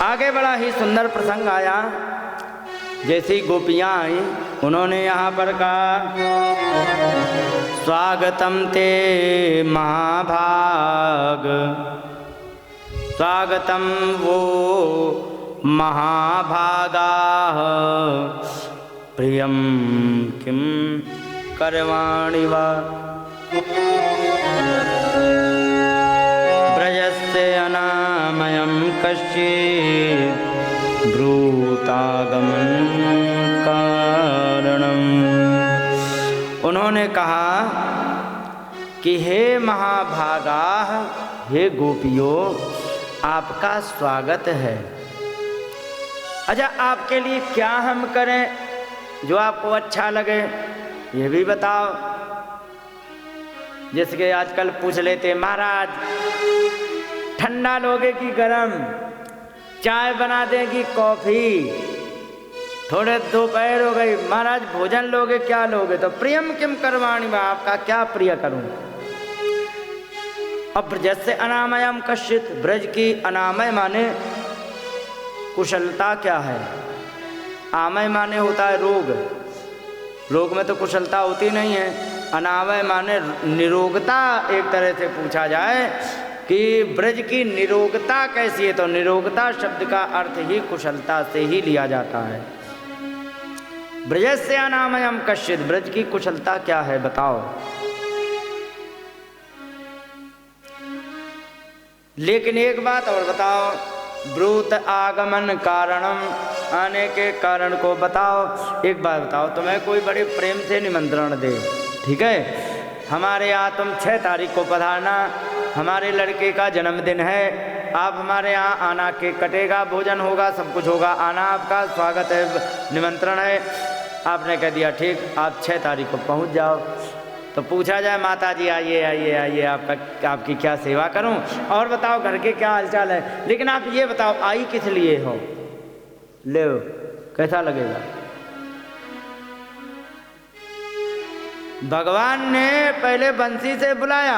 आगे बड़ा ही सुंदर प्रसंग आया। जैसी गोपियां आई उन्होंने यहाँ पर कहा, स्वागतम ते महाभाग, स्वागतम वो महाभागा, प्रियम किम करवाणि वा, ब्रजस्य अनामयं कश्चित् ब्रूतागमन कारणम। उन्होंने कहा कि हे महाभागा, हे गोपियों, आपका स्वागत है। अच्छा, आपके लिए क्या हम करें जो आपको अच्छा लगे, ये भी बताओ। जिसके आजकल पूछ लेते, महाराज ठंडा लोगे कि गरम, चाय बना देगी कॉफी, थोड़े दोपहर हो गई, महाराज भोजन लोगे क्या लोगे? तो प्रियम किम करवाणि वा, आपका क्या प्रिय करूं। अब ब्रज से अनामयम कश्चित, ब्रज की अनामय माने कुशलता क्या है, आमय माने होता है रोग, रोग में तो कुशलता होती नहीं है। अनामय माने निरोगता। एक तरह से पूछा जाए कि ब्रज की निरोगता कैसी है, तो निरोगता शब्द का अर्थ ही कुशलता से ही लिया जाता है। ब्रजस्य अनामयम कश्चित्, ब्रज की कुशलता क्या है बताओ। लेकिन एक बात और बताओ, ब्रूत आगमन कारणम, आने के कारण को बताओ। एक बात बताओ, तुम्हें कोई बड़े प्रेम से निमंत्रण दे, ठीक है, हमारे यहाँ तुम 6 तारीख को पधारना, हमारे लड़के का जन्मदिन है, आप हमारे यहाँ आना, केक कटेगा, भोजन होगा, सब कुछ होगा, आना, आपका स्वागत है, निमंत्रण है। आपने कह दिया ठीक, आप 6 तारीख को पहुँच जाओ। तो पूछा जाए, माता जी आइए आइए आइए, आपकी क्या सेवा करूं, और बताओ घर के क्या हालचाल है। लेकिन आप ये बताओ, आई किस लिए हो, ले कैसा लगेगा। भगवान ने पहले बंसी से बुलाया,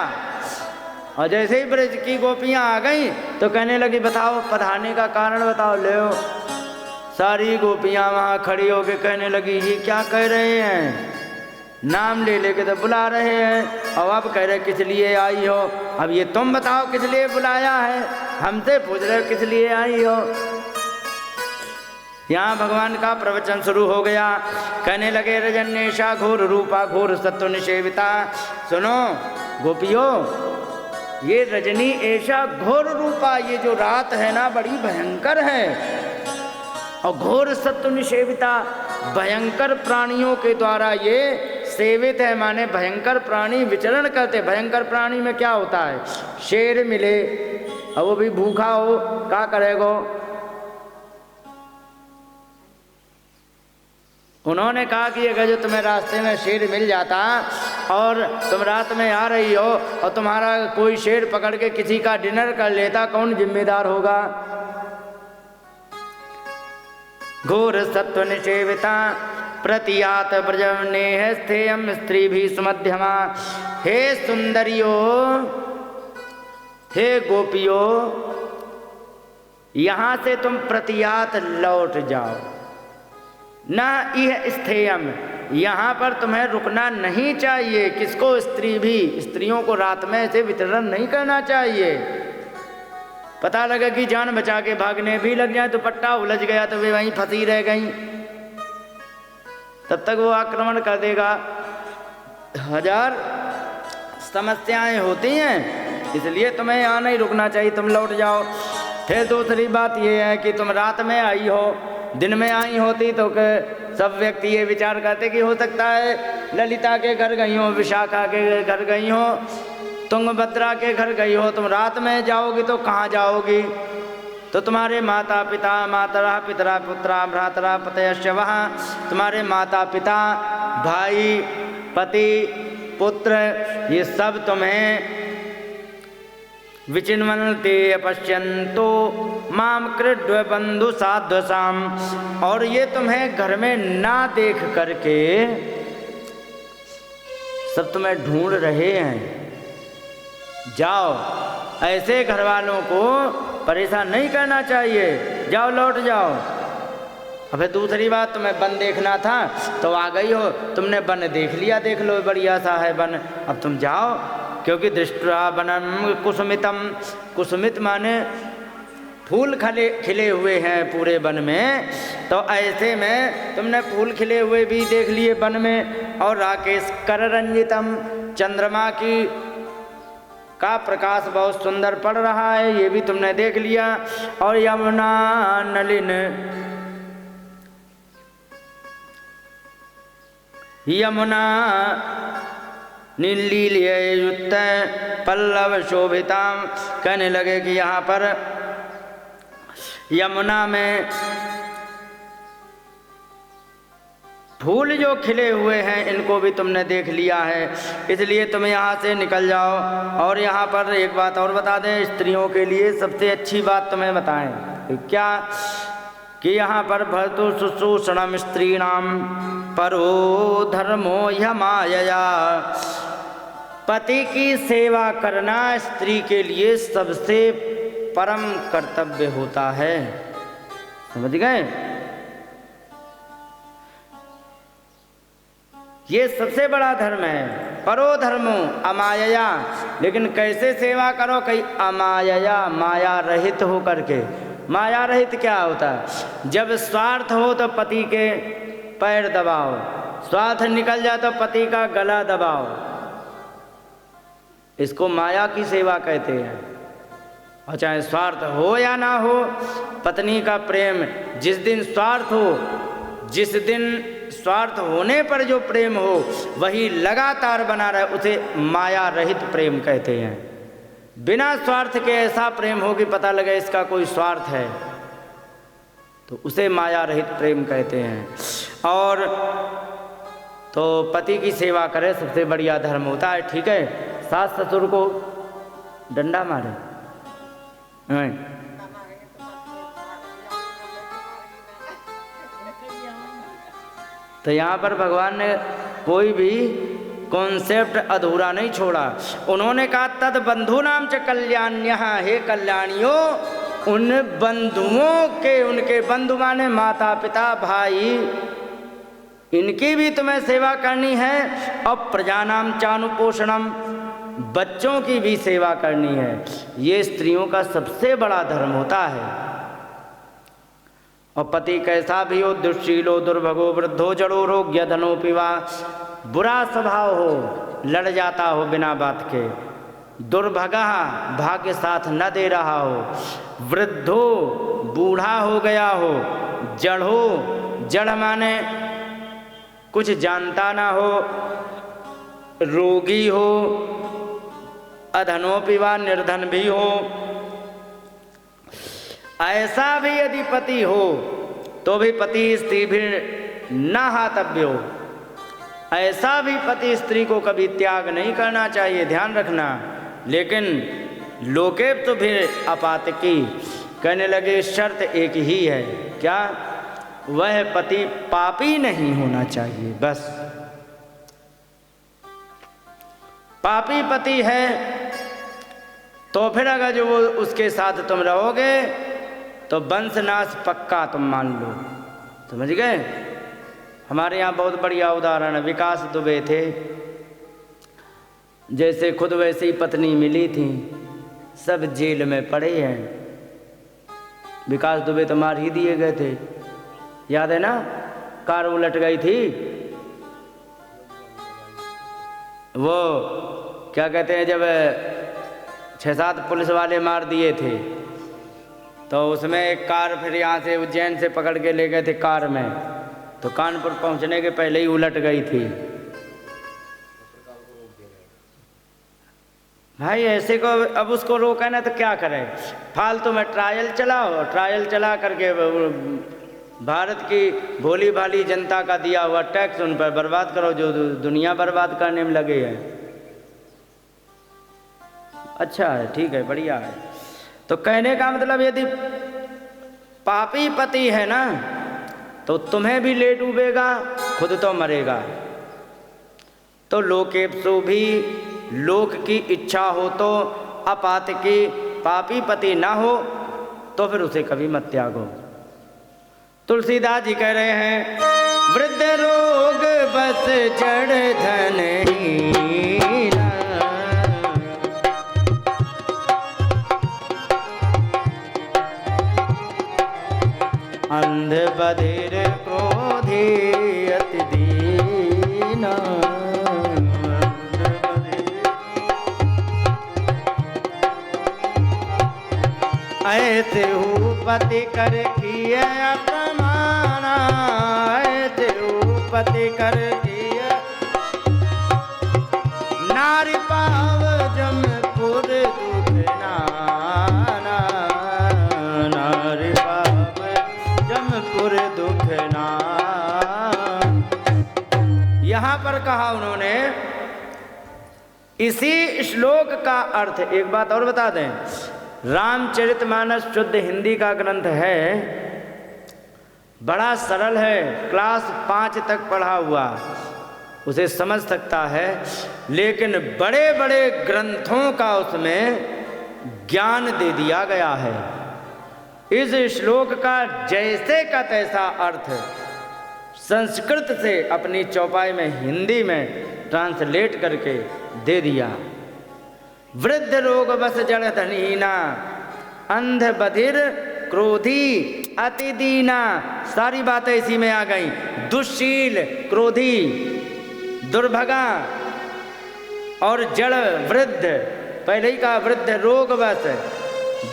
और जैसे ही ब्रज की गोपियां आ गई तो कहने लगी, बताओ पधारने का कारण बताओ। ले सारी गोपियां वहां खड़ी होकर कहने लगी, ये क्या कह रहे हैं, नाम ले लेके तो बुला रहे हैं, और अब कह रहे किस लिए आई हो। अब ये तुम बताओ किस लिए बुलाया है, हमसे पूछ रहे हो किस लिए आई हो। यहाँ भगवान का प्रवचन शुरू हो गया। कहने लगे, रजन्येषा घोर रूपा घोर सत्व निषेविता। सुनो गोपियों, ये रजनी ऐसा घोर रूपा, ये जो रात है ना बड़ी भयंकर है, और घोर सत्व निषेविता, भयंकर प्राणियों के द्वारा ये सेवित है, माने भयंकर प्राणी विचरण करते। भयंकर प्राणी में क्या होता है, शेर मिले और वो भी भूखा हो, क्या करेगो। उन्होंने कहा कि अगर जो तुम्हें रास्ते में शेर मिल जाता और तुम रात में आ रही हो और तुम्हारा कोई शेर पकड़ के किसी का डिनर कर लेता, कौन जिम्मेदार होगा। घोर सत्व निषेविता प्रतियात ब्रजनेह स्थेयम स्त्री भी सुमध्यमा। हे सुंदरियो, हे गोपियो, यहाँ से तुम प्रतियात लौट जाओ, ना यह स्थेयम, यहाँ पर तुम्हें रुकना नहीं चाहिए। किसको, स्त्री भी, स्त्रियों को रात में ऐसे विचरण नहीं करना चाहिए। पता लगा कि जान बचा के भागने भी लग जाए, तो पट्टा उलझ गया तो वे वहीं फंसी रह गई, तब तक वो आक्रमण कर देगा। 1000 समस्याएं होती हैं, इसलिए तुम्हें यहाँ नहीं रुकना चाहिए, तुम लौट जाओ। फिर दूसरी बात ये है कि तुम रात में आई हो, दिन में आई होती तो सब व्यक्ति ये विचार करते कि हो सकता है ललिता के घर गई हो, विशाखा के घर गई हो, तुंगभद्रा के घर गई हो। तुम रात में जाओगी तो कहाँ जाओगी, तो तुम्हारे माता पिता, मातरा पितरा पुत्रा भ्रातरा पतयश्च वहाँ, तुम्हारे माता पिता, भाई, पति, पुत्र, ये सब तुम्हें विचिन्वन्ते अपश्यन्तो माम कृड्व बंधु साध्वसाम, और ये तुम्हें घर में ना देख करके सब तुम्हें ढूंढ रहे हैं। जाओ, ऐसे घर वालों को परेशान नहीं करना चाहिए। जाओ लौट जाओ। अबे दूसरी बात, तुम्हें वन देखना था तो आ गई हो, तुमने वन देख लिया, देख लो बढ़िया सा है वन, अब तुम जाओ। क्योंकि दृष्ट्वा वनम कुसुमितम, कुसुमित माने फूल खिले हुए हैं पूरे वन में, तो ऐसे में तुमने फूल खिले हुए भी देख लिए वन में, और राकेश कर रंजितम, चंद्रमा की का प्रकाश बहुत सुंदर पड़ रहा है, ये भी तुमने देख लिया। और यमुना नलिन, यमुना नीलीलयुक्त पल्लव शोभिताम, कहने लगे कि यहाँ पर यमुना में फूल जो खिले हुए हैं इनको भी तुमने देख लिया है, इसलिए तुम यहाँ से निकल जाओ। और यहाँ पर एक बात और बता दें, स्त्रियों के लिए सबसे अच्छी बात तुम्हें बताएं क्या, कि यहाँ पर भर्तु शुश्रूषणम स्त्रीणाम परो धर्मो यमायया, पति की सेवा करना स्त्री के लिए सबसे परम कर्तव्य होता है। समझ गए? ये सबसे बड़ा धर्म है, परो धर्मो अमायया। लेकिन कैसे सेवा करो? कहीं अमायया, माया रहित हो करके। माया रहित क्या होता है? जब स्वार्थ हो तो पति के पैर दबाओ, स्वार्थ निकल जाए तो पति का गला दबाओ, इसको माया की सेवा कहते हैं। और चाहे स्वार्थ हो या ना हो, पत्नी का प्रेम जिस दिन स्वार्थ हो, जिस दिन स्वार्थ होने पर जो प्रेम हो वही लगातार बना रहे, उसे माया रहित प्रेम कहते हैं। बिना स्वार्थ के ऐसा प्रेम हो कि पता लगे इसका कोई स्वार्थ है, तो उसे माया रहित प्रेम कहते हैं। और तो पति की सेवा करे सबसे बढ़िया धर्म होता है। ठीक है, सास ससुर को डंडा मारे नहीं, तो यहाँ पर भगवान ने कोई भी कॉन्सेप्ट अधूरा नहीं छोड़ा। उन्होंने कहा तद बंधु नाम च कल्याण्य, हे कल्याणियों, उन बंधुओं के, उनके बंधु माने माता पिता भाई, इनकी भी तुम्हें सेवा करनी है। और प्रजानाम चानुपोषणम, बच्चों की भी सेवा करनी है। ये स्त्रियों का सबसे बड़ा धर्म होता है। और पति कैसा भी हो, दुष्शीलो दुर्भगो वृद्धो जड़ो रोग्य धनो पिवा, बुरा स्वभाव हो, लड़ जाता हो बिना बात के, दुर्भगा भाग्य साथ न दे रहा हो, वृद्धो बूढ़ा हो गया हो, जड़ो, जड़ माने कुछ जानता ना हो, रोगी हो, अधनो पिवा निर्धन भी हो, ऐसा भी यदि पति हो तो भी पति स्त्री भी न हातव्य हो। ऐसा भी पति स्त्री को कभी त्याग नहीं करना चाहिए, ध्यान रखना। लेकिन लोकेप तो भी अपातकी, कहने लगे शर्त एक ही है, क्या? वह पति पापी नहीं होना चाहिए, बस। पापी पति है तो फिर अगर जो वो उसके साथ तुम रहोगे तो वंशनाश पक्का तुम मान लो। समझ गए? हमारे यहाँ बहुत बढ़िया उदाहरण है, विकास दुबे थे, जैसे खुद वैसी ही पत्नी मिली थी, सब जेल में पड़े हैं। विकास दुबे तो मार ही दिए गए थे, याद है ना? कार उलट गई थी, वो क्या कहते हैं, जब 6-7 पुलिस वाले मार दिए थे तो उसमें एक कार फिर यहाँ से उज्जैन से पकड़ के ले गए थे कार में, तो कानपुर पहुँचने के पहले ही उलट गई थी। भाई ऐसे को अब उसको रोका ना तो क्या करें? फालतू में ट्रायल चलाओ, ट्रायल चला करके भारत की भोली भाली जनता का दिया हुआ टैक्स उन पर बर्बाद करो, जो दुनिया बर्बाद करने में लगे हैं। अच्छा है, ठीक है, बढ़िया है। तो कहने का मतलब यदि पापी पति है ना तो तुम्हें भी ले डूबेगा, खुद तो मरेगा। तो लोकेप्सु भी, लोक की इच्छा हो तो अपात की, पापी पति ना हो तो फिर उसे कभी मत त्यागो। तुलसीदास जी कह रहे हैं, वृद्ध रोग बस जड़ धनहीना, अंध बधिर क्रोधी अति दीना, ऐसे हूँ पति कर किए अपमाना, ऐसे हूँ पति कर किए नारी पाव जमपुर दुख नाना, नारी पाव जमपुर दुख नाना। यहाँ पर कहा उन्होंने, इसी श्लोक का अर्थ एक बात और बता दें, रामचरितमानस शुद्ध हिंदी का ग्रंथ है, बड़ा सरल है, क्लास 5 तक पढ़ा हुआ उसे समझ सकता है, लेकिन बड़े बड़े ग्रंथों का उसमें ज्ञान दे दिया गया है। इस श्लोक का जैसे का तैसा अर्थ संस्कृत से अपनी चौपाई में हिंदी में ट्रांसलेट करके दे दिया। वृद्ध रोग बस जड़ धनहीना, अंध बधिर क्रोधी अति दीना, सारी बातें इसी में आ गई। दुश्शील, क्रोधी, दुर्भगा और जड़ वृद्ध, पहले ही कहा वृद्ध रोग बस,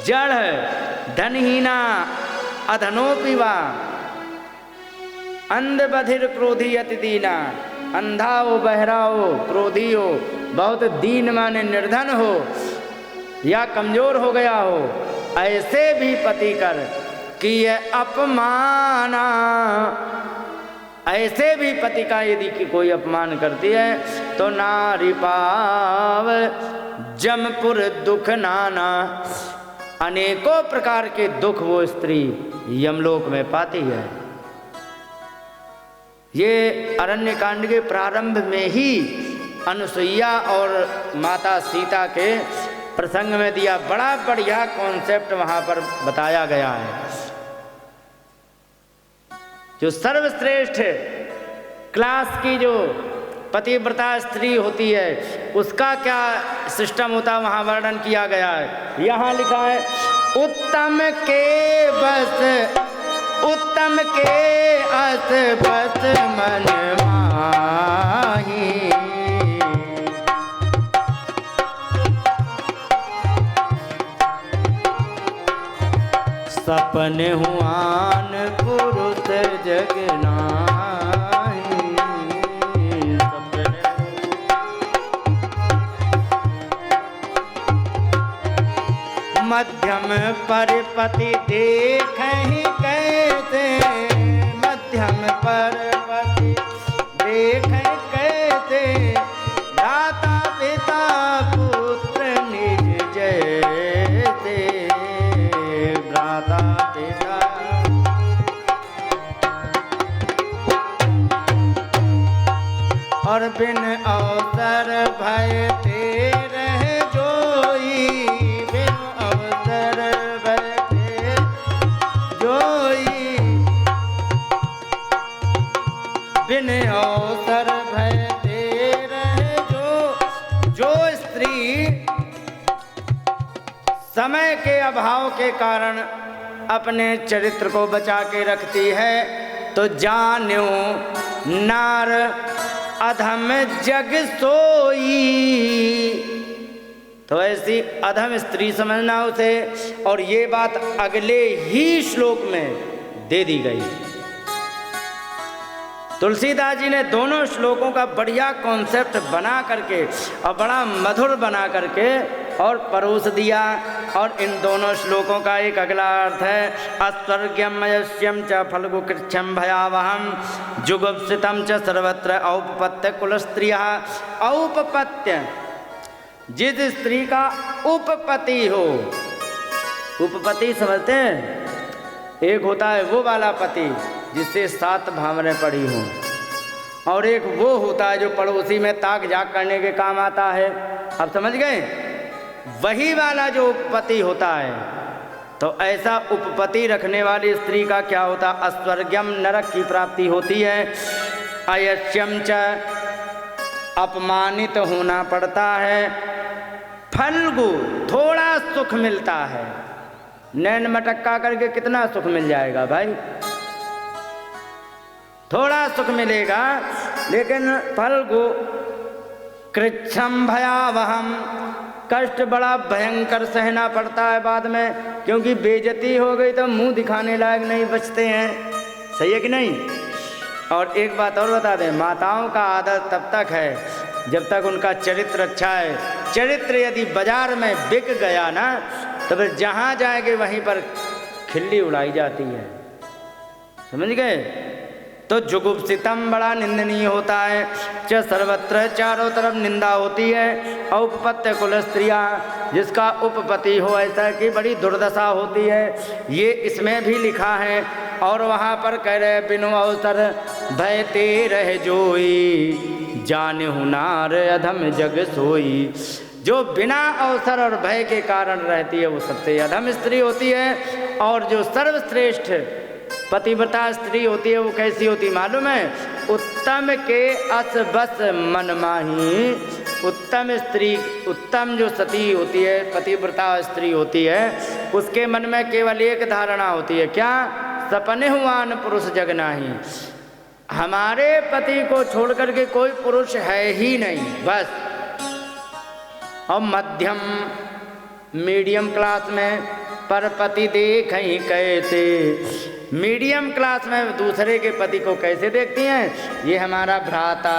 जड़ धनहीना अधनोपिवा, अंध बधिर क्रोधी अति दीना, अंधा हो, बहरा हो, क्रोधी हो, बहुत दीन माने निर्धन हो या कमजोर हो गया हो, ऐसे भी पति कर कि ये अपमाना, ऐसे भी पति का यदि कि कोई अपमान करती है तो नारी पाव जमपुर दुख नाना, अनेकों प्रकार के दुख वो स्त्री यमलोक में पाती है। ये अरण्य कांड के प्रारंभ में ही अनुसुईया और माता सीता के प्रसंग में दिया, बड़ा बढ़िया कॉन्सेप्ट वहां पर बताया गया है। जो सर्वश्रेष्ठ क्लास की जो पतिव्रता स्त्री होती है उसका क्या सिस्टम होता वहां वर्णन किया गया है। यहाँ लिखा है, उत्तम के बस, उत्तम के अस बस मन माही, सपन हुआन पुरुष जग नाही, मध्यम परपति देखहि कैसे, मध्यम परपति देखहि कैसे, दाता पिता पुत्र निज जैसे, भ्राता पिता और बिन अवसर भय तेरे जोई, बिन अवसर भय तेरे जोई, बिन अवसर भय तेरे जो स्त्री समय के अभाव के कारण अपने चरित्र को बचा के रखती है तो जान्यो नार अधम जग सोई, तो ऐसी अधम स्त्री समझना उसे। और ये बात अगले ही श्लोक में दे दी गई। तुलसीदास जी ने दोनों श्लोकों का बढ़िया कॉन्सेप्ट बना करके और बड़ा मधुर बना करके और परोस दिया। और इन दोनों श्लोकों का एक अगला अर्थ है, अस्वर्ग्यम मयस्यम च फल्गुकृच्छम भयावहम जुगुप्सितम च सर्वत्र औपपत्य कुल स्त्रियः। औपपत्य, जिस स्त्री का उपपति हो, उपपति समझते हैं, एक होता है वो वाला पति जिससे 7 भावनें पड़ी हों, और एक वो होता है जो पड़ोसी में ताक झाक करने के काम आता है। अब समझ गए? वही वाला जो पति होता है तो ऐसा उपपति रखने वाली स्त्री का क्या होता? अस्वर्ग्यम, नरक की प्राप्ति होती है। अयस्यम च, अपमानित होना पड़ता है। फल्गु, थोड़ा सुख मिलता है। नैन मटक्का करके कितना सुख मिल जाएगा भाई? थोड़ा सुख मिलेगा, लेकिन फल्गु कृच्छम भयावहम, कष्ट बड़ा भयंकर सहना पड़ता है बाद में, क्योंकि बेइज्जती हो गई तो मुंह दिखाने लायक नहीं बचते हैं। सही है कि नहीं? और एक बात और बता दें, माताओं का आदर तब तक है जब तक उनका चरित्र अच्छा है। चरित्र यदि बाजार में बिक गया ना, तो फिर जहाँ जाएंगे वहीं पर खिल्ली उड़ाई जाती है। समझ गए? तो जुगुप्सितम, बड़ा निंदनीय होता है। च सर्वत्र, चारों तरफ निंदा होती है। औपपत्य कुल स्त्रिया, जिसका उपपति हो ऐसा कि बड़ी दुर्दशा होती है, ये इसमें भी लिखा है। और वहाँ पर कह रहे बिनु अवसर भयते रह जोई, जाने हुनार अधम जग सोई। जो बिना अवसर और भय के कारण रहती है वो सबसे अधम स्त्री होती है। और जो सर्वश्रेष्ठ पतिव्रता स्त्री होती है वो कैसी होती मालूम है? उत्तम के अस बस मन माही। उत्तम स्त्री, उत्तम जो सती होती है, पतिव्रता स्त्री होती है, उसके मन में केवल एक धारणा होती है, क्या? सपने हुआन पुरुष जग नाही, हमारे पति को छोड़ करके कोई पुरुष है ही नहीं, बस। और मध्यम, मीडियम क्लास में पर पति देखें कैसे, मीडियम क्लास में दूसरे के पति को कैसे देखती हैं? ये हमारा भ्राता,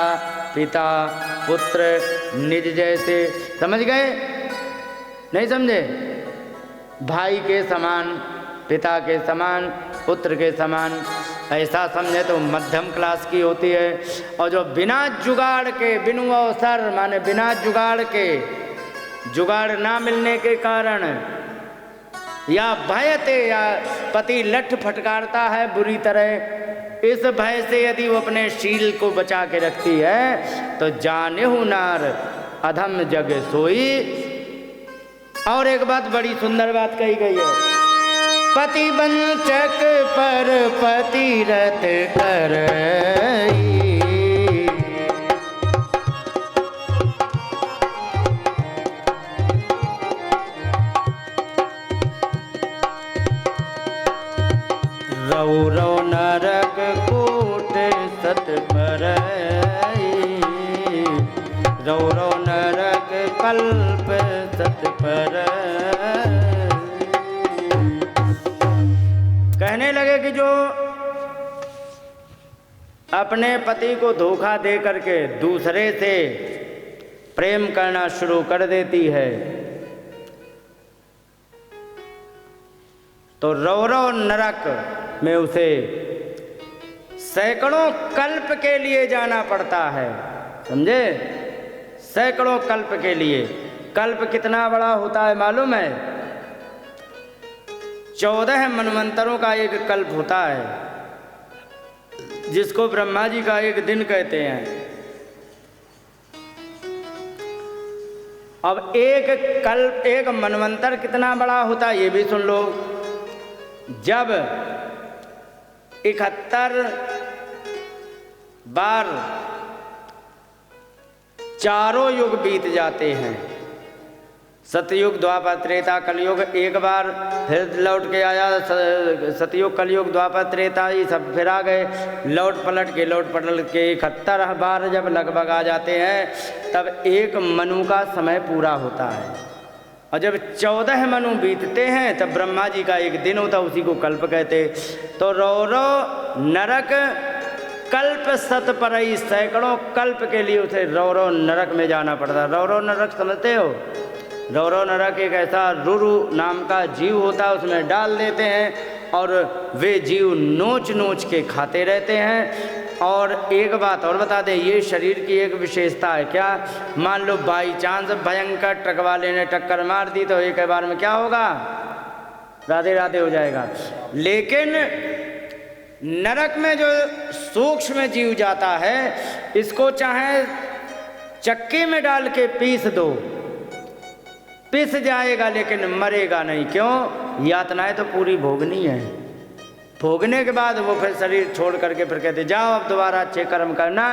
पिता, पुत्र, निज जैसे। समझ गए? नहीं समझे? भाई के समान, पिता के समान, पुत्र के समान, ऐसा समझे तो मध्यम क्लास की होती है। और जो बिना जुगाड़ के, बिनु अवसर माने बिना जुगाड़ के, जुगाड़ ना मिलने के कारण या भयते, या पति लठ फटकारता है बुरी तरह, इस भय से यदि वो अपने शील को बचा के रखती है तो जाने हुनार अधम जग सोई। और एक बात, बड़ी सुंदर बात कही गई है, पति वंचक पर पतिरत करई। रौ रौ नरक कोट सत परई, रौ रौ नरक कल्प सत परई। कहने लगे कि जो अपने पति को धोखा दे करके दूसरे से प्रेम करना शुरू कर देती है तो रौ रौ नरक में उसे सैकड़ों कल्प के लिए जाना पड़ता है। समझे? सैकड़ों कल्प के लिए। कल्प कितना बड़ा होता है मालूम है? 14 मनवंतरों का एक कल्प होता है, जिसको ब्रह्मा जी का एक दिन कहते हैं। अब एक कल्प, एक मनवंतर कितना बड़ा होता है ये भी सुन लो। जब 71 बार चारों युग बीत जाते हैं, सतयुग, द्वापर, त्रेता, कलयुग, एक बार फिर लौट के आया, सतयुग, कलयुग, द्वापर, त्रेता, ये सब फिर आ गए, लौट पलट के 71 बार जब लगभग आ जाते हैं तब एक मनु का समय पूरा होता है। और जब 14 मनु बीतते हैं तब ब्रह्मा जी का एक दिन होता, उसी को कल्प कहते। तो रौ रौ नरक कल्प सत परई, सैकड़ों कल्प के लिए उसे रौ रौ नरक में जाना पड़ता। रौ रौ नरक समझते हो? रौ रौ नरक एक ऐसा रुरु नाम का जीव होता है, उसमें डाल देते हैं और वे जीव नोच नोच के खाते रहते हैं। और एक बात और बता दें, ये शरीर की एक विशेषता है। क्या? मान लो बाई चांस भयंकर ट्रक वाले ने टक्कर मार दी तो एक बार में क्या होगा? राधे राधे हो जाएगा। लेकिन नरक में जो सूक्ष्म जीव जाता है, इसको चाहे चक्की में डाल के पीस दो, पिस जाएगा लेकिन मरेगा नहीं। क्यों? यातनाएं तो पूरी भोगनी है। भोगने के बाद वो फिर शरीर छोड़ करके फिर कहते जाओ अब दोबारा अच्छे कर्म करना,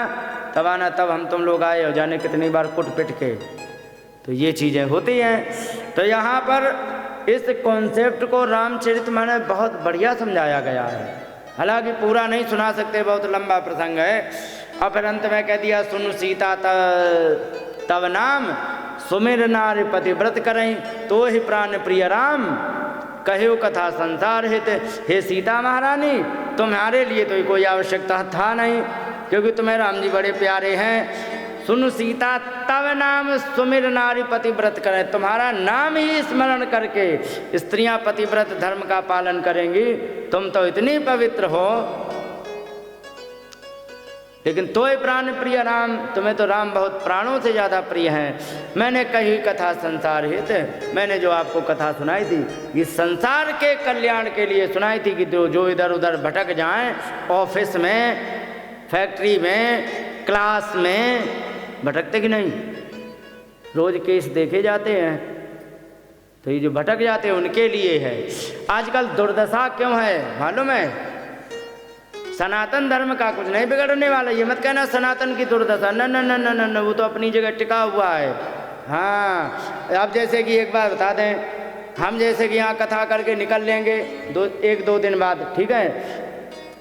तब आना, तब हम तुम लोग आए हो, जाने कितनी बार कुट पिट के। तो ये चीज़ें होती हैं। तो यहाँ पर इस कॉन्सेप्ट को रामचरितमानस में बहुत बढ़िया समझाया गया है। हालांकि पूरा नहीं सुना सकते, बहुत लंबा प्रसंग है। और फिर अंत में कह दिया सुन सीता तब नाम सुमिर नारी पतिव्रत करें तो ही प्राण प्रिय राम कहो कथा संसार हित। हे सीता महारानी, तुम्हारे लिए तो कोई आवश्यकता था नहीं, क्योंकि तुम्हें राम जी बड़े प्यारे हैं। सुन सीता तब नाम सुमिर नारी पतिव्रत करें, तुम्हारा नाम ही स्मरण करके स्त्रियां पतिव्रत धर्म का पालन करेंगी। तुम तो इतनी पवित्र हो, लेकिन तोय प्राण प्रिय राम, तुम्हें तो राम बहुत प्राणों से ज़्यादा प्रिय हैं। मैंने कही कथा संसार हित, मैंने जो आपको कथा सुनाई थी ये संसार के कल्याण के लिए सुनाई थी कि जो इधर उधर भटक जाएं, ऑफिस में, फैक्ट्री में, क्लास में, भटकते कि नहीं? रोज केस देखे जाते हैं। तो ये जो भटक जाते हैं उनके लिए है। आजकल दुर्दशा क्यों है मालूम है? सनातन धर्म का कुछ नहीं बिगड़ने वाला। ये मत कहना सनातन की दुर्दशा, न न न न न, वो तो अपनी जगह टिका हुआ है। हाँ, अब जैसे कि एक बार बता दें, हम जैसे कि यहाँ कथा करके निकल लेंगे एक दो दिन बाद, ठीक है।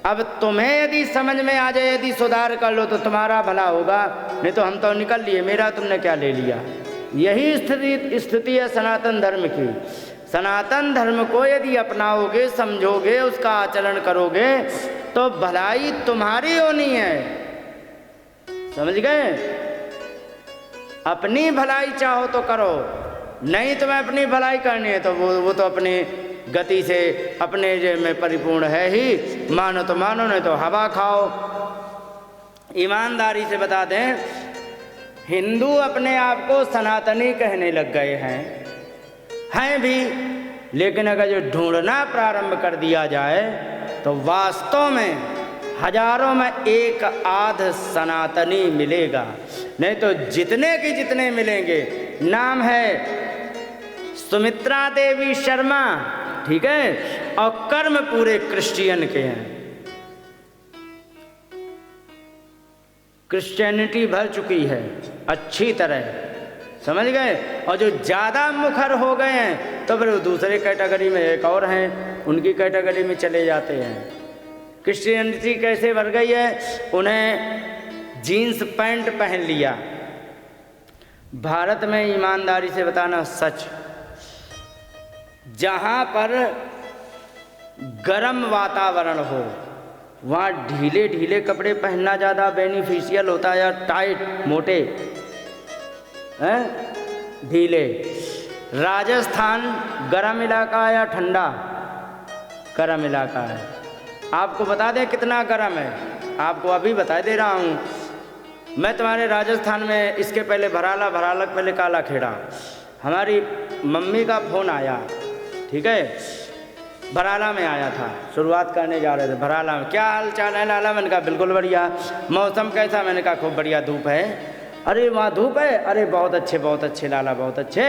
अब तुम्हें यदि समझ में आ जाए, यदि सुधार कर लो तो तुम्हारा भला होगा, नहीं तो हम तो निकल लिए, मेरा तुमने क्या ले लिया। यही स्थिति है सनातन धर्म की। सनातन धर्म को यदि अपनाओगे, समझोगे, उसका आचरण करोगे तो भलाई तुम्हारी होनी है। समझ गए? अपनी भलाई चाहो तो करो, नहीं तुम्हें अपनी भलाई करनी है तो वो तो अपनी गति से अपने जे में परिपूर्ण है ही। मानो तो मानो, नहीं तो हवा खाओ। ईमानदारी से बता दें, हिंदू अपने आप को सनातनी कहने लग गए हैं भी, लेकिन अगर जो ढूंढना प्रारंभ कर दिया जाए तो वास्तव में हजारों में एक आध सनातनी मिलेगा। नहीं तो जितने के जितने मिलेंगे, नाम है सुमित्रा देवी शर्मा, ठीक है, और कर्म पूरे क्रिश्चियन के हैं। क्रिश्चियनिटी भर चुकी है अच्छी तरह, समझ गए। और जो ज़्यादा मुखर हो गए हैं तो फिर वो दूसरे कैटेगरी में एक और हैं, उनकी कैटेगरी में चले जाते हैं। क्रिश्चियनिटी कैसे भर गई है? उन्हें जीन्स पैंट पहन लिया। भारत में ईमानदारी से बताना सच, जहाँ पर गर्म वातावरण हो वहाँ ढीले ढीले कपड़े पहनना ज़्यादा बेनिफिशियल होता है या टाइट मोटे हैं? ढीले। राजस्थान गर्म इलाका या ठंडा? गर्म इलाका है। आपको बता दें कितना गर्म है, आपको अभी बता दे रहा हूँ। मैं तुम्हारे राजस्थान में इसके पहले भराला पहले काला खेड़ा, हमारी मम्मी का फ़ोन आया, ठीक है, भराला में आया था, शुरुआत करने जा रहे थे भराला में। क्या हाल चाल है लाला? मैंने कहा बिल्कुल बढ़िया। मौसम कैसा? मैंने कहा खूब बढ़िया, धूप है। अरे वहाँ धूप है? अरे बहुत अच्छे लाला, बहुत अच्छे।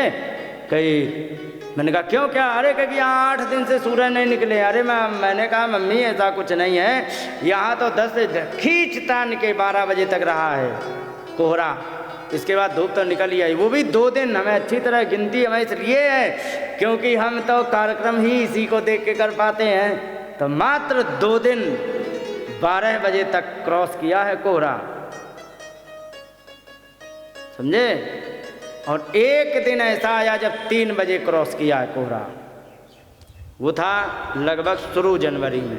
कहीं मैंने कहा क्यों, क्या? अरे क्योंकि यहाँ 8 दिन से सूरज नहीं निकले। अरे मैंने कहा मम्मी ऐसा कुछ नहीं है, यहाँ तो 10 खींच तान के 12 बजे तक रहा है कोहरा, इसके बाद धूप तो निकल ही आई। वो भी 2 दिन। हमें अच्छी तरह गिनती हमें इसलिए है क्योंकि हम तो कार्यक्रम ही इसी को देख के कर पाते हैं। तो मात्र 2 दिन 12 बजे तक क्रॉस किया है कोहरा, समझे। और एक दिन ऐसा आया जब 3 बजे क्रॉस किया है कोहरा, वो था लगभग शुरू जनवरी में,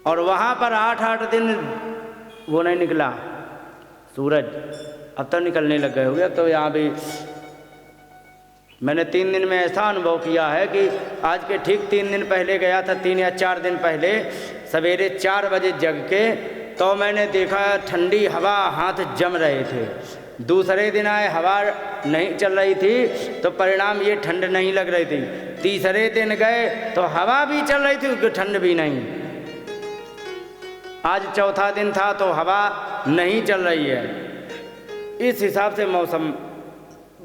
और वहाँ पर 8 दिन वो नहीं निकला सूरज। अब तो निकलने लग गए हो गया। तो यहाँ भी मैंने 3 दिन में ऐसा अनुभव किया है कि आज के ठीक 3 दिन पहले गया था, 3 या 4 दिन पहले सवेरे 4 बजे जग के, तो मैंने देखा ठंडी हवा, हाथ जम रहे थे। दूसरे दिन आए, हवा नहीं चल रही थी, तो परिणाम ये ठंड नहीं लग रही थी। तीसरे दिन गए तो हवा भी चल रही थी, उसकी ठंड भी नहीं। आज चौथा दिन था तो हवा नहीं चल रही है। इस हिसाब से मौसम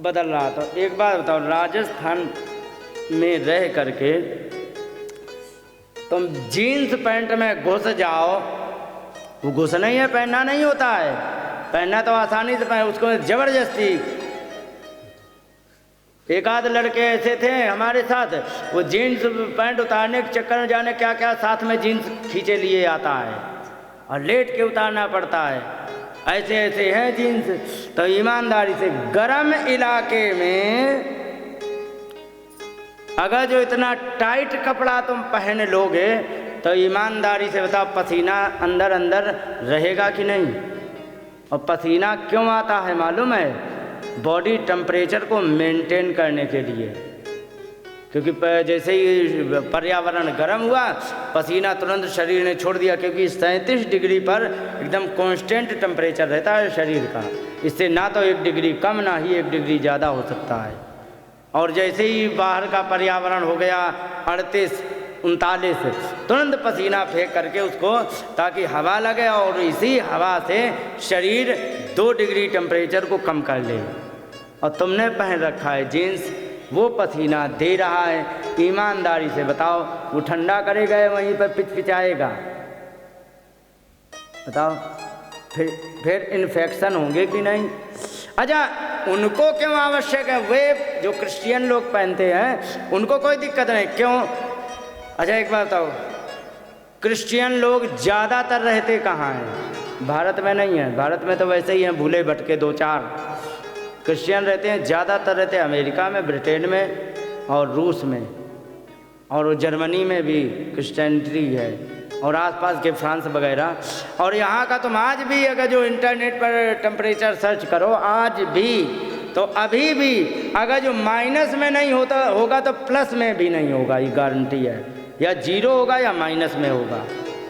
बदल रहा था। एक बात बताओ, राजस्थान में रह करके तुम जीन्स पैंट में घुस जाओ, वो घुसना ही है, पहनना नहीं होता है। पहनना तो आसानी से पहन, उसको जबरदस्ती। एक आध लड़के ऐसे थे हमारे साथ, वो जीन्स पैंट उतारने के चक्कर में जाने क्या क्या साथ में जीन्स खींचे लिए आता है और लेट के उतारना पड़ता है। ऐसे ऐसे हैं जीन्स। तो ईमानदारी से गर्म इलाके में अगर जो इतना टाइट कपड़ा तुम पहन लोगे तो ईमानदारी से बताओ पसीना अंदर अंदर रहेगा कि नहीं। और पसीना क्यों आता है मालूम है? बॉडी टेम्परेचर को मेंटेन करने के लिए। क्योंकि जैसे ही पर्यावरण गर्म हुआ पसीना तुरंत शरीर ने छोड़ दिया, क्योंकि 37 डिग्री पर एकदम कांस्टेंट टेम्परेचर रहता है शरीर का। इससे ना तो 1 डिग्री कम ना ही 1 डिग्री ज़्यादा हो सकता है। और जैसे ही बाहर का पर्यावरण हो गया 38-39, तुरंत पसीना फेंक करके उसको, ताकि हवा लगे और इसी हवा से शरीर 2 डिग्री टेम्परेचर को कम कर ले। और तुमने पहन रखा है जीन्स, वो पसीना दे रहा है। ईमानदारी से बताओ वो ठंडा करेगा या वहीं पर पिचपिचाएगा? बताओ फिर इन्फेक्शन होंगे कि नहीं? अच्छा, उनको क्यों आवश्यक है? वे जो क्रिश्चियन लोग पहनते हैं उनको कोई दिक्कत नहीं, क्यों? अच्छा एक बात बताओ, क्रिश्चियन लोग ज़्यादातर रहते कहाँ हैं? भारत में नहीं है। भारत में तो वैसे ही हैं भूले भटके 2-4 क्रिश्चियन रहते हैं। ज़्यादातर रहते हैं अमेरिका में, ब्रिटेन में और रूस में, और जर्मनी में भी क्रिश्चियनिटी है, और आसपास के फ्रांस वगैरह। और यहाँ का तुम आज भी अगर जो इंटरनेट पर टेम्परेचर सर्च करो, आज भी तो अभी भी अगर जो माइनस में नहीं होगा तो प्लस में भी नहीं होगा, ये गारंटी है। या 0 होगा या माइनस में होगा।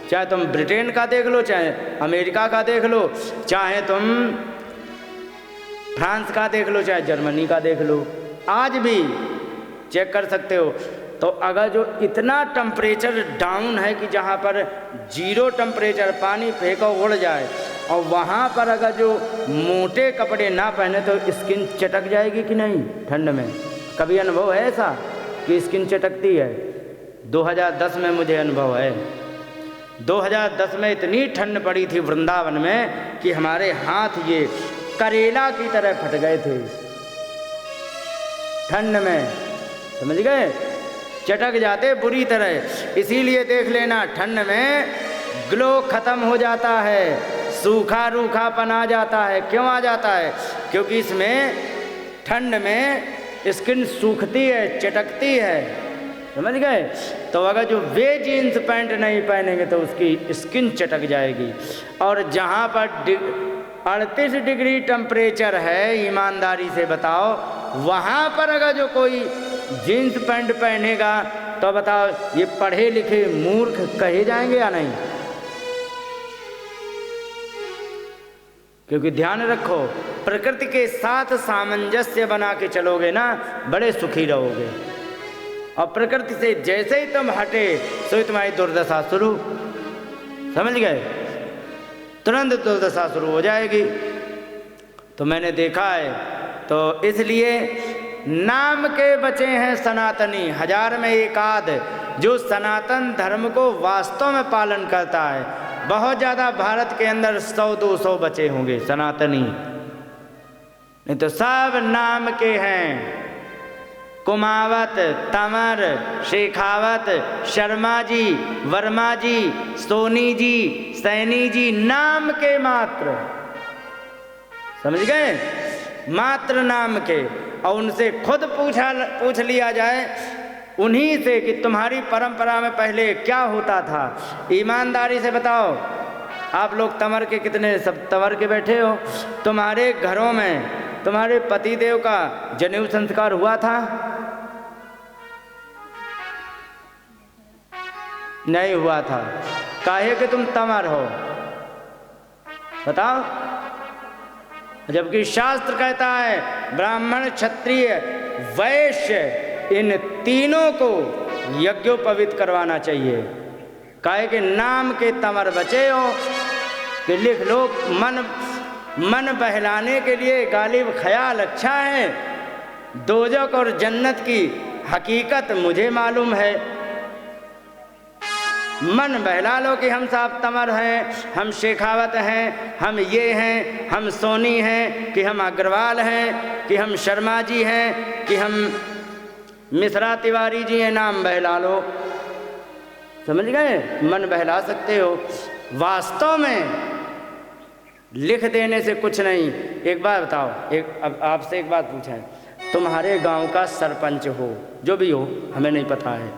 चाहे तुम ब्रिटेन का देख लो, चाहे अमेरिका का देख लो, चाहे तुम फ्रांस का देख लो, चाहे जर्मनी का देख लो, आज भी चेक कर सकते हो। तो अगर जो इतना टेम्परेचर डाउन है कि जहाँ पर 0 टेम्परेचर, पानी फेंको उड़ जाए, और वहाँ पर अगर जो मोटे कपड़े ना पहने तो स्किन चटक जाएगी कि नहीं ठंड में? कभी अनुभव है ऐसा कि स्किन चटकती है? 2010 में मुझे अनुभव है। 2010 में इतनी ठंड पड़ी थी वृंदावन में कि हमारे हाथ ये करेला की तरह फट गए थे ठंड में, समझ गए? चटक जाते बुरी तरह। इसीलिए देख लेना, ठंड में ग्लो खत्म हो जाता है, सूखा रूखापन आ जाता है। क्यों आ जाता है? क्योंकि इसमें ठंड में स्किन सूखती है, चटकती है, समझ गए? तो अगर जो वे जीन्स पैंट नहीं पहनेंगे तो उसकी स्किन चटक जाएगी। और जहाँ पर 38 डिग्री टेम्परेचर है, ईमानदारी से बताओ, वहाँ पर अगर जो कोई जीन्स पैंट पहनेगा तो बताओ ये पढ़े लिखे मूर्ख कहे जाएंगे या नहीं? क्योंकि ध्यान रखो, प्रकृति के साथ सामंजस्य बना के चलोगे ना, बड़े सुखी रहोगे। और प्रकृति से जैसे ही तुम हटे सो तुम्हारी दुर्दशा शुरू, समझ गए? तुरंत दुर्दशा शुरू हो जाएगी। तो मैंने देखा है, तो इसलिए नाम के बचे हैं सनातनी, 1000 में 1 आध जो सनातन धर्म को वास्तव में पालन करता है। बहुत ज़्यादा भारत के अंदर 100-200 बचे होंगे सनातनी, नहीं तो सब नाम के हैं। कुमावत, तंवर, शेखावत, शर्मा जी, वर्मा जी, सोनी जी, सैनी जी, नाम के मात्र, समझ गए? मात्र नाम के। और उनसे खुद पूछ लिया जाए उन्हीं से कि तुम्हारी परंपरा में पहले क्या होता था? ईमानदारी से बताओ, आप लोग तंवर के कितने, सब तंवर के बैठे हो, तुम्हारे घरों में तुम्हारे पतिदेव का जनेऊ संस्कार हुआ था? नहीं हुआ था। काहे कि तुम तंवर हो? बताओ। जबकि शास्त्र कहता है ब्राह्मण, क्षत्रिय, वैश्य, इन तीनों को यज्ञोपवीत करवाना चाहिए। काहे कि नाम के तंवर बचे हो कि लिख लो, मन बहलाने के लिए गालिब ख्याल अच्छा है, दोजक और जन्नत की हकीकत मुझे मालूम है। मन बहला लो कि हम साहब तमर हैं, हम शेखावत हैं, हम ये हैं, हम सोनी हैं, कि हम अग्रवाल हैं, कि हम शर्मा जी हैं, कि हम मिश्रा तिवारी जी हैं, नाम बहला लो। समझ गए? मन बहला सकते हो, वास्तव में लिख देने से कुछ नहीं। एक बात बताओ, अब आपसे एक बात पूछें, तुम्हारे गांव का सरपंच हो, जो भी हो हमें नहीं पता है,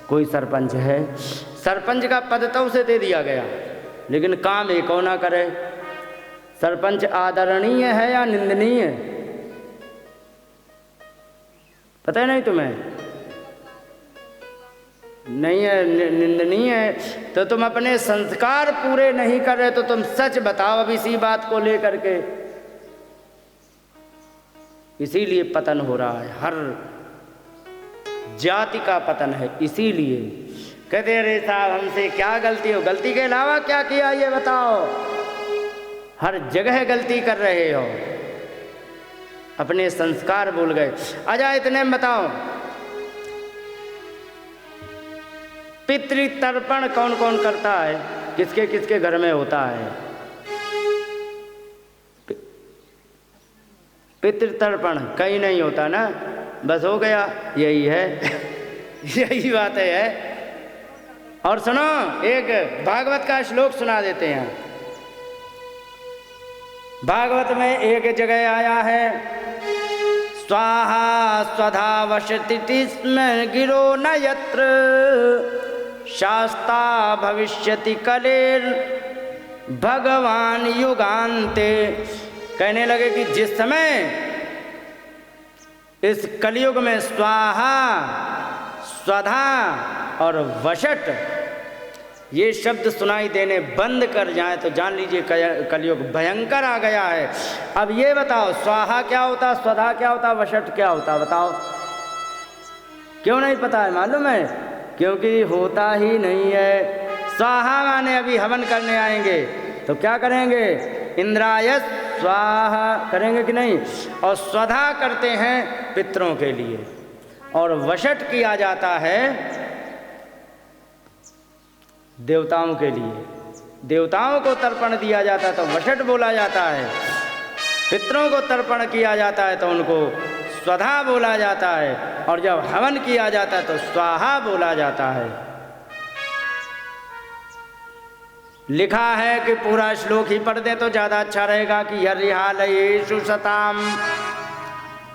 कोई सरपंच है, सरपंच का पद तो उसे दे दिया गया, लेकिन काम एक और ना करे। सरपंच आदरणीय है या निंदनीय? पता है नहीं तुम्हें? नहीं है, निंदनीय है। तो तुम अपने संस्कार पूरे नहीं कर रहे, तो तुम सच बताओ अब इसी बात को लेकर के। इसीलिए पतन हो रहा है, हर जाति का पतन है। इसीलिए कहते अरे साहब हमसे क्या गलती हो, गलती के अलावा क्या किया ये बताओ। हर जगह गलती कर रहे हो, अपने संस्कार भूल गए। अच्छा इतने में बताओ, पितृतर्पण कौन कौन करता है, किसके किसके घर में होता है? पितृतर्पण कहीं नहीं होता ना, बस हो गया, यही है यही बात है। और सुनो, एक भागवत का श्लोक सुना देते हैं। भागवत में एक जगह आया है, स्वाहा स्वधा वशति स्म गिरो न यत्र शास्ता भविष्यति कलेर भगवान युगान्ते। कहने लगे कि जिस समय इस कलयुग में स्वाहा, स्वधा और वशट ये शब्द सुनाई देने बंद कर जाएं तो जान लीजिए कलयुग भयंकर आ गया है। अब ये बताओ, स्वाहा क्या होता, स्वधा क्या होता, वशट क्या होता, बताओ। क्यों नहीं पता है? मालूम है, क्योंकि होता ही नहीं है। स्वाहा माने अभी हवन करने आएंगे तो क्या करेंगे? इंद्राय स्वाहा करेंगे कि नहीं? और स्वधा करते हैं पितरों के लिए, और वशट किया जाता है देवताओं के लिए। देवताओं को तर्पण दिया जाता है तो वशट बोला जाता है, पितरों को तर्पण किया जाता है तो उनको स्वधा बोला जाता है, और जब हवन किया जाता है तो स्वाहा बोला जाता है। लिखा है कि पूरा श्लोक ही पढ़ दे तो ज़्यादा अच्छा रहेगा कि हरिहालयेषु सताम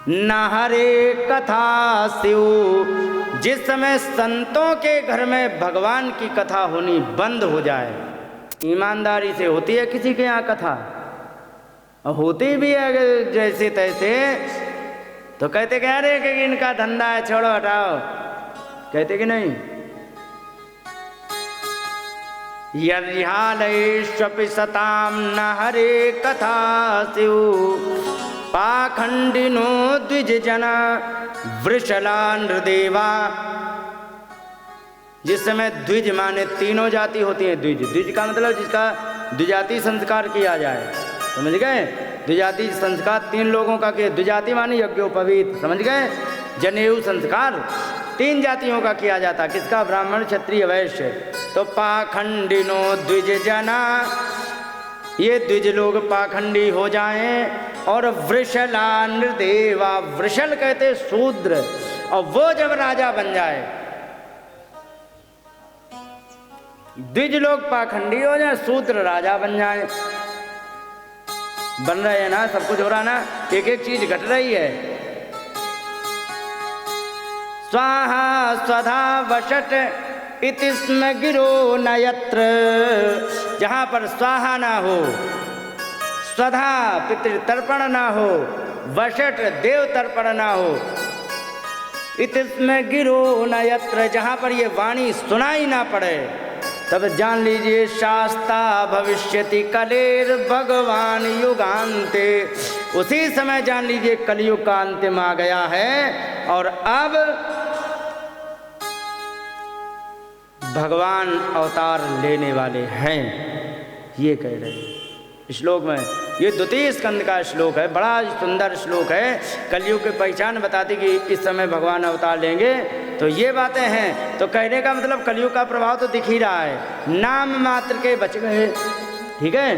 न हरे कथा शिव। जिस समय संतों के घर में भगवान की कथा होनी बंद हो जाए, ईमानदारी से होती है किसी के यहाँ कथा, और होती भी है जैसे तैसे, तो कहते कह रहे कि इनका धंधा है, छोड़ो हटाओ, कहते कि नहीं? यर्हालयेष्वपि सताम न हरे कथा शिव पाखंडिनो द्विज जना वृषला नृदेवा। जिस समय द्विज माने तीनों जाति होती है, द्विज, द्विज का मतलब जिसका द्विजाति संस्कार किया जाए, समझ गए? द्विजाति संस्कार तीन लोगों का किया, द्विजाति माने यज्ञोपवीत, समझ गए? जनेऊ संस्कार तीन जातियों का किया जाता, किसका? ब्राह्मण क्षत्रिय वैश्य। तो पाखंडिनो द्विज जना, ये द्विज लोग पाखंडी हो जाएं, और वृषला नृदेवा, वृषल कहते शूद्र, और वो जब राजा बन जाए, द्विज लोग पाखंडी हो जाए, शूद्र राजा बन जाए। बन रहे हैं ना, सब कुछ हो रहा ना, एक एक चीज घट रही है। स्वाहा स्वधा वशट इति स्म गिरो न यत्र। जहाँ पर स्वाहा ना हो, स्वधा पितृतर्पण ना हो, वशट देव तर्पण ना हो, इति स्म गिरो न यत्र, जहाँ पर ये वाणी सुनाई ना पड़े, तब जान लीजिए शास्ता भविष्यति कलेर भगवान युगान्ते। उसी समय जान लीजिए कलयुग का अंतिम आ गया है, और अब भगवान अवतार लेने वाले हैं, ये कह रहे हैं श्लोक में। ये द्वितीय स्कंद का श्लोक है, बड़ा सुंदर श्लोक है। कलयुग की पहचान बताती कि इस समय भगवान अवतार लेंगे, तो ये बातें हैं। तो कहने का मतलब कलयुग का प्रभाव तो दिख ही रहा है, नाम मात्र के बच गए, ठीक है।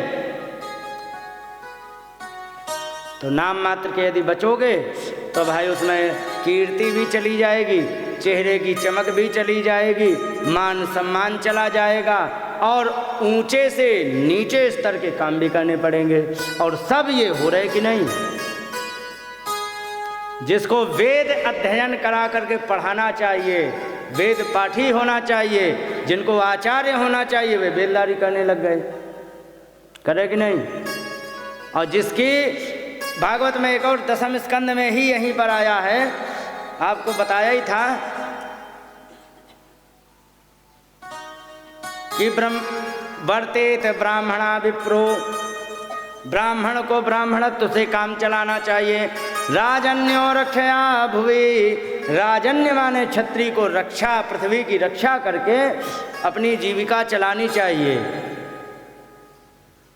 तो नाम मात्र के यदि बचोगे तो भाई उसमें कीर्ति भी चली जाएगी, चेहरे की चमक भी चली जाएगी, मान सम्मान चला जाएगा, और ऊंचे से नीचे स्तर के काम भी करने पड़ेंगे। और सब ये हो रहे कि नहीं? जिसको वेद अध्ययन करा करके पढ़ाना चाहिए, वेद पाठी होना चाहिए, जिनको आचार्य होना चाहिए, वे बेलदारी करने लग गए, करे कि नहीं? और जिसकी भागवत में एक और 10वें स्कंद में ही यहीं पर आया है, आपको बताया ही था कि वर्तेत ब्राह्मणा विप्रो, ब्राह्मण को ब्राह्मणत्व से काम चलाना चाहिए। राजन्यो रक्षया भुवि, राजन्य माने क्षत्रिय को रक्षा, पृथ्वी की रक्षा करके अपनी जीविका चलानी चाहिए।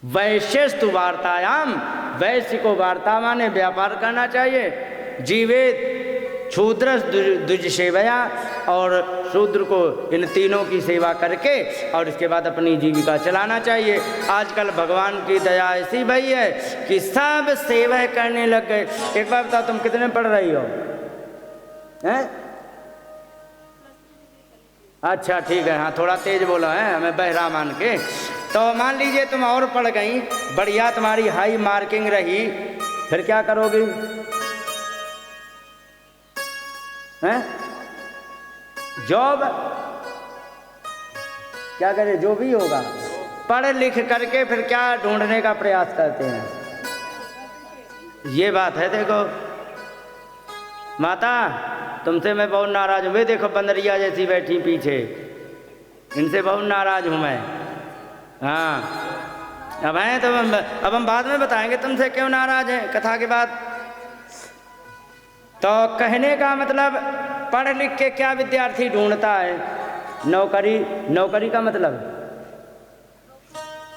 वैश्यस्तु वार्तायाम, वैश्य को वार्ता माने व्यापार करना चाहिए। जीवेत शूद्र द्विज सेवया, और शूद्र को इन तीनों की सेवा करके और इसके बाद अपनी जीविका चलाना चाहिए। आजकल भगवान की दया ऐसी भई है कि सब सेवा करने लग गए। एक बार बताओ, तुम कितने पढ़ रही हो? हैं? अच्छा ठीक है, हाँ थोड़ा तेज बोला है, हमें बहरा मान के। तो मान लीजिए तुम और पढ़ गई, बढ़िया तुम्हारी हाई मार्किंग रही, फिर क्या करोगी? हैं? जॉब क्या करे, जो भी होगा। पढ़ लिख करके फिर क्या ढूंढने का प्रयास करते हैं, ये बात है। देखो माता, तुमसे मैं बहुत नाराज हूँ। वे देखो बंदरिया जैसी बैठी पीछे, इनसे बहुत नाराज हूँ मैं। हाँ अब हैं तो अब हम बाद में बताएंगे तुमसे क्यों नाराज हैं, कथा के बाद। तो कहने का मतलब पढ़ लिख के क्या विद्यार्थी ढूंढता है? नौकरी। नौकरी का मतलब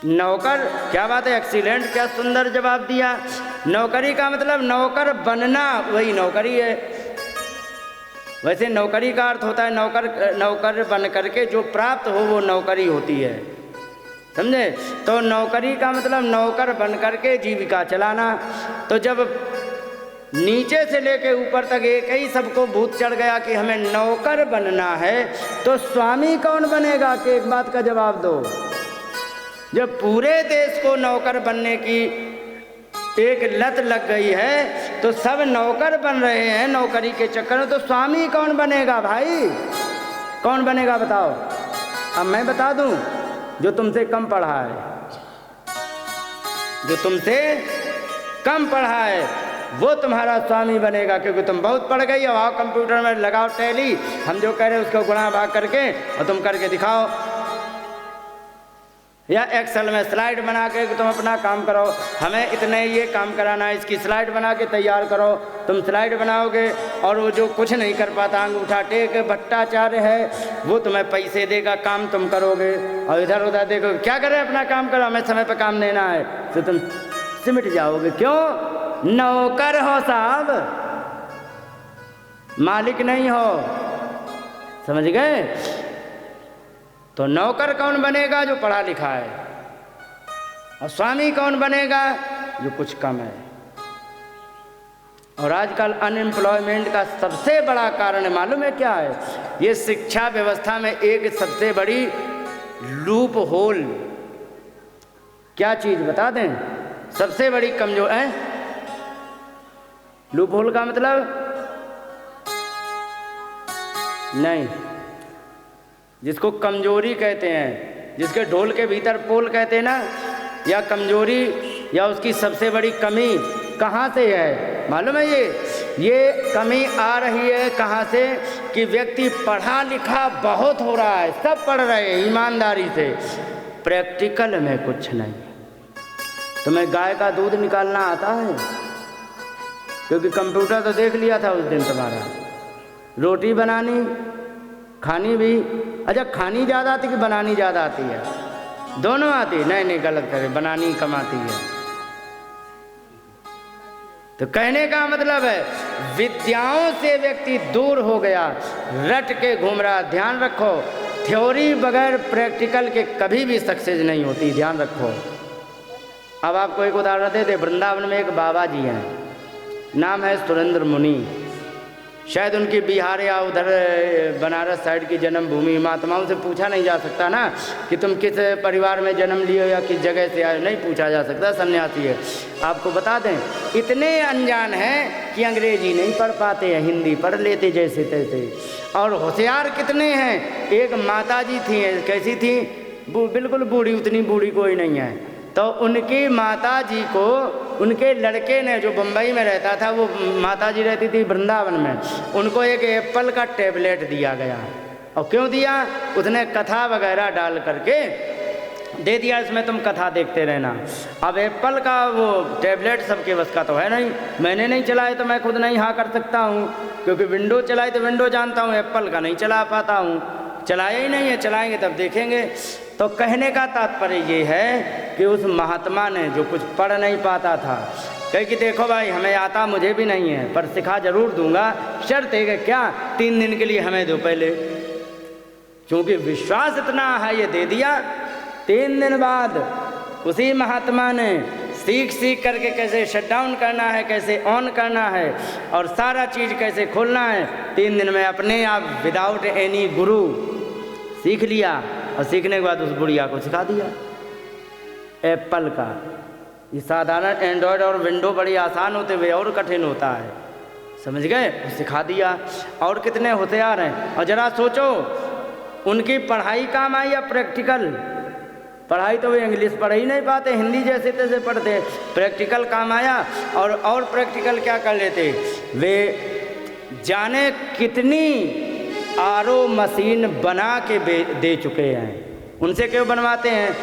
नौकर, क्या बात है, एक्सीलेंट, क्या सुंदर जवाब दिया। नौकरी का मतलब नौकर बनना, वही नौकरी है। वैसे नौकरी का अर्थ होता है नौकर बन करके जो प्राप्त हो वो नौकरी होती है, समझे? तो नौकरी का मतलब नौकर बन करके जीविका चलाना। तो जब नीचे से लेके ऊपर तक एक ही सबको भूत चढ़ गया कि हमें नौकर बनना है, तो स्वामी कौन बनेगा? कि एक बात का जवाब दो। जब पूरे देश को नौकर बनने की एक लत लग गई है, तो सब नौकर बन रहे हैं नौकरी के चक्कर में, तो स्वामी कौन बनेगा भाई? कौन बनेगा बताओ? अब मैं बता दूं, जो तुमसे कम पढ़ा है, जो तुमसे कम पढ़ा है वो तुम्हारा स्वामी बनेगा, क्योंकि तुम बहुत पढ़ गई हो। आओ कंप्यूटर में लगाओ टैली, हम जो कह रहे हैं उसको गुणा भाग करके और तुम करके दिखाओ, या एक्सेल में स्लाइड बना के तुम अपना काम करो। हमें इतने ये काम कराना है, इसकी स्लाइड बना के तैयार करो। तुम स्लाइड बनाओगे और वो जो कुछ नहीं कर पाता, अंगूठा टेक भट्टाचार्य है, वो तुम्हें पैसे देगा, काम तुम करोगे। और इधर उधर देखो, क्या करें, अपना काम करो, हमें समय पर काम देना है, तो तुम सिमट जाओगे। क्यों? नौकर हो साहब, मालिक नहीं हो, समझ गए? तो नौकर कौन बनेगा? जो पढ़ा लिखा है। और स्वामी कौन बनेगा? जो कुछ कम है। और आजकल अनएम्प्लॉयमेंट का सबसे बड़ा कारण मालूम है क्या है? ये शिक्षा व्यवस्था में एक सबसे बड़ी लूप होल, क्या चीज बता दें? सबसे बड़ी कमजोर है लूप होल का मतलब नहीं, जिसको कमजोरी कहते हैं, जिसके ढोल के भीतर पोल कहते हैं ना, या कमजोरी या उसकी सबसे बड़ी कमी कहाँ से है मालूम है? ये कमी आ रही है कहाँ से? कि व्यक्ति पढ़ा लिखा बहुत हो रहा है, सब पढ़ रहे हैं ईमानदारी से, प्रैक्टिकल में कुछ नहीं। तुम्हें गाय का दूध निकालना आता है? क्योंकि कंप्यूटर तो देख लिया था उस दिन तुम्हारा। रोटी बनानी, खानी भी, अच्छा खानी ज़्यादा आती कि बनानी ज़्यादा आती है? दोनों आती? नहीं नहीं, गलत करे, बनानी कम आती है। तो कहने का मतलब है विद्याओं से व्यक्ति दूर हो गया, रट के घूम रहा। ध्यान रखो, थ्योरी बगैर प्रैक्टिकल के कभी भी सक्सेस नहीं होती, ध्यान रखो। अब आपको एक उदाहरण दे दे। वृंदावन में एक बाबा जी हैं, नाम है सुरेंद्र मुनि। शायद उनकी बिहार या उधर बनारस साइड की जन्मभूमि। महात्माओं से पूछा नहीं जा सकता ना कि तुम किस परिवार में जन्म लिए हो या किस जगह से आए, नहीं पूछा जा सकता, सन्यासी है। आपको बता दें, इतने अनजान हैं कि अंग्रेजी नहीं पढ़ पाते हैं, हिंदी पढ़ लेते जैसे तैसे। और होशियार कितने हैं। एक माता जी थी, कैसी थी, बिल्कुल बूढ़ी, उतनी बूढ़ी कोई नहीं है। तो उनकी माता जी को उनके लड़के ने, जो बम्बई में रहता था, वो माता जी रहती थी वृंदावन में, उनको एक एप्पल का टैबलेट दिया गया। और क्यों दिया? उसने कथा वगैरह डाल करके दे दिया, इसमें तुम कथा देखते रहना। अब एप्पल का वो टैबलेट सबके बस का तो है नहीं, मैंने नहीं चलाया तो मैं खुद नहीं हाँ कर सकता हूँ, क्योंकि विंडो चलाई तो विंडो जानता हूँ, एप्पल का नहीं चला पाता हूँ, चलाया ही नहीं है, चलाएंगे तब देखेंगे। तो कहने का तात्पर्य ये है कि उस महात्मा ने, जो कुछ पढ़ नहीं पाता था, कहे कि देखो भाई हमें आता मुझे भी नहीं है, पर सिखा जरूर दूंगा, शर्त है कि क्या 3 दिन के लिए हमें दो पहले। क्योंकि विश्वास इतना है, ये दे दिया। 3 दिन बाद उसी महात्मा ने सीख करके कैसे शट डाउन करना है, कैसे ऑन करना है और सारा चीज़ कैसे खोलना है, 3 दिन में अपने आप विदाउट एनी गुरु सीख लिया। और सीखने के बाद उस बुढ़िया को सिखा दिया एप्पल का। ये साधारण एंड्रॉयड और विंडो बड़ी आसान होते हुए और कठिन होता है, समझ गए? सिखा दिया। और कितने होशियार हैं। और ज़रा सोचो, उनकी पढ़ाई काम आई या प्रैक्टिकल? पढ़ाई तो वे इंग्लिश पढ़ ही नहीं पाते, हिंदी जैसे तैसे पढ़ते, प्रैक्टिकल काम आया। और प्रैक्टिकल क्या कर लेते वे, जाने कितनी आरओ मशीन बना के दे चुके हैं। उनसे क्यों बनवाते हैं?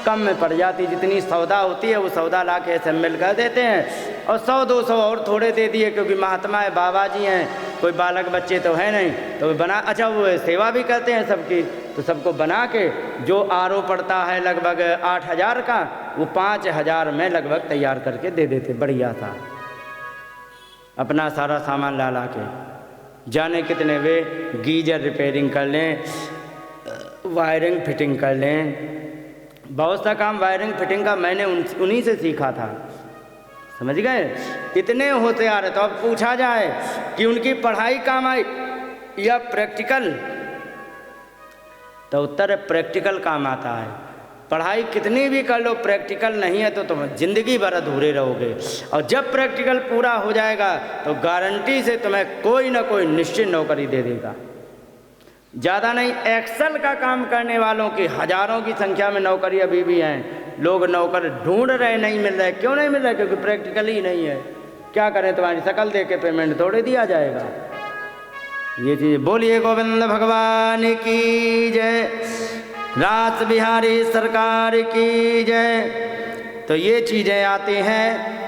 कम में पड़ जाती, जितनी सौदा होती है वो सौदा ला के असेंबल कर देते हैं। और 100-200 और थोड़े दे दिए, क्योंकि महात्मा है, बाबा जी हैं, कोई बालक बच्चे तो है नहीं, तो बना। अच्छा, वो सेवा भी करते हैं सबकी, तो सबको बना के जो आरओ पड़ता है लगभग 8,000 का, वो 5,000 में लगभग तैयार करके दे देते, बढ़िया था। अपना सारा सामान ला के, जाने कितने वे गीजर रिपेयरिंग कर लें, वायरिंग फिटिंग कर लें। बहुत सा काम वायरिंग फिटिंग का मैंने उन्हीं से सीखा था, समझ गए? इतने होशियार है। तो अब पूछा जाए कि उनकी पढ़ाई काम आई या प्रैक्टिकल, तो उत्तर है प्रैक्टिकल काम आता है। पढ़ाई कितनी भी कर लो, प्रैक्टिकल नहीं है तो तुम जिंदगी भर अधूरे रहोगे। और जब प्रैक्टिकल पूरा हो जाएगा तो गारंटी से तुम्हें कोई ना कोई निश्चित नौकरी दे देगा। ज़्यादा नहीं, एक्सेल का काम करने वालों की हज़ारों की संख्या में नौकरी अभी भी हैं। लोग नौकर ढूंढ रहे, नहीं मिल रहे। क्यों नहीं मिल रहा? क्योंकि प्रैक्टिकल ही नहीं है। क्या करें, तुम्हारी शकल देख के पेमेंट थोड़े दिया जाएगा। ये चीज़ बोलिए गोविंद भगवान की जय, रास बिहारी सरकार की जय। तो ये चीज़ें आती हैं